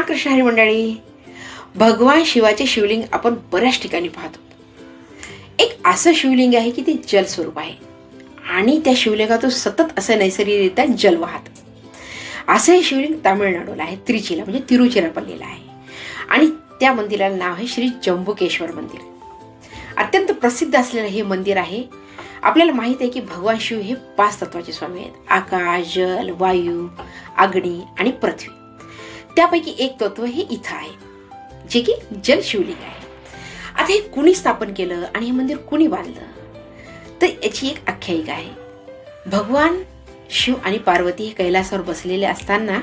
कृष्ण हरी मंडळी. भगवान शिवाचे शिवलिंग आपण बऱ्याच ठिकाणी पाहतो. एक असं शिवलिंग आहे की ते जल स्वरूप आहे आणि त्या शिवलिंगातून सतत असं नैसर्गिकरित्या जल वाहत. असं हे शिवलिंग तामिळनाडूला आहे, त्रिचीला म्हणजे तिरुचिरापल्लीला आहे आणि त्या मंदिराला नाव आहे श्री जंबुकेश्वर मंदिर. अत्यंत प्रसिद्ध असलेलं हे मंदिर आहे. आपल्याला माहित आहे की भगवान शिव हे 5 तत्वाचे स्वामी आहेत: आकाश, जल, वायू, अग्नी आणि पृथ्वी. त्यापैकी एक तत्व हे इथं आहे, जे की जल शिवलिंग आहे. आता हे कुणी स्थापन केलं आणि हे मंदिर कुणी बांधलं, तर याची एक आख्यायिका आहे. भगवान शिव आणि पार्वती हे कैलासावर बसलेले असताना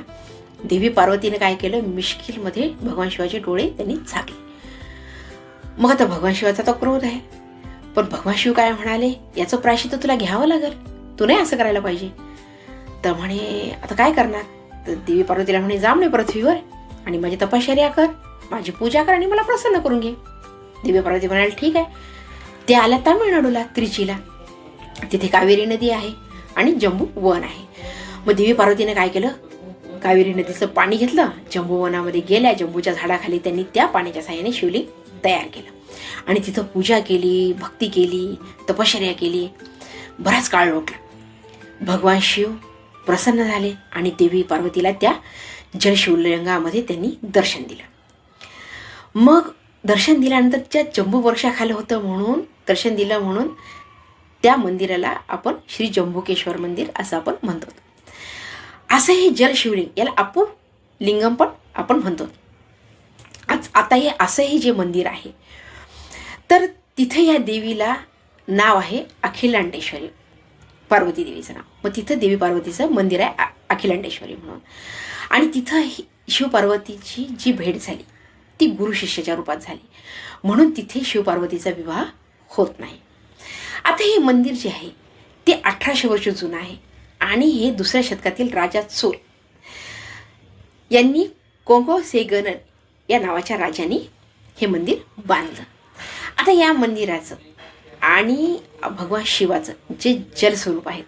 देवी पार्वतीने काय केलं, मिश्किलमध्ये भगवान शिवाचे डोळे त्यांनी झाकले. मग आता भगवान शिवाचा तो क्रोध आहे, पण भगवान शिव काय म्हणाले, याचं प्रायश्चित्त तुला घ्यावं लागेल, तू नाही असं करायला पाहिजे. तर म्हणे आता काय करणार. तर देवी पार्वतीला म्हणे, जा म्हणे पृथ्वीवर आणि माझी तपश्चर्या कर, माझी पूजा कर आणि मला प्रसन्न करून घे. देवी पार्वती म्हणाले ठीक आहे. ते आल्या तामिळनाडूला, त्रिचीला. तिथे कावेरी नदी आहे आणि जम्बू वन आहे. मग देवी पार्वतीने काय केलं, कावेरी नदीचं पाणी घेतलं, जम्बू वनामध्ये गेल्या, जम्बूच्या झाडाखाली त्यांनी त्या पाण्याच्या साहाय्याने शिवलिंग तयार केलं आणि तिथं पूजा केली, भक्ती केली, तपश्चर्या केली. बराच काळ लोटला. भगवान शिव प्रसन्न झाले आणि देवी पार्वतीला त्या जलशिवलिंगामध्ये त्यांनी दर्शन दिलं. मग दर्शन दिल्यानंतर त्या जम्बू वृक्षाखाली होतं म्हणून दर्शन दिलं, म्हणून त्या मंदिराला आपण श्री जंबुकेश्वर मंदिर असं आपण म्हणतो. असं हे जलशिवलिंग, याला अपूर लिंगम पण आपण म्हणतो. आता हे असं हे जे मंदिर आहे, तर तिथे या देवीला नाव आहे अखिलांडेश्वरी, पार्वती देवीचं नाव. मग तिथं देवी पार्वतीचं मंदिर आहे अखिलांडेश्वरी म्हणून. आणि तिथं शिवपार्वतीची जी भेट झाली ती गुरु शिष्याच्या रूपात झाली, म्हणून तिथे शिवपार्वतीचा विवाह होत नाही. आता हे मंदिर जे आहे ते 1800 वर्ष जुनं आहे आणि हे 2ऱ्या शतकातील राजा चोल यांनी कोंगो सेगनन या नावाच्या राजाने हे मंदिर बांधलं. आता या मंदिराचं आणि भगवान शिवाचं जे जलस्वरूप आहेत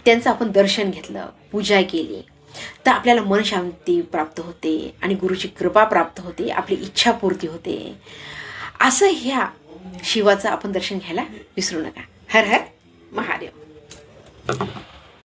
त्यांचं आपण दर्शन घेतलं, पूजा केली, तर आपल्याला मनशांती प्राप्त होते आणि गुरुची कृपा प्राप्त होते, आपली इच्छापूर्ती होते. असं ह्या शिवाचं आपण दर्शन घ्यायला विसरू नका. हर हर महादेव.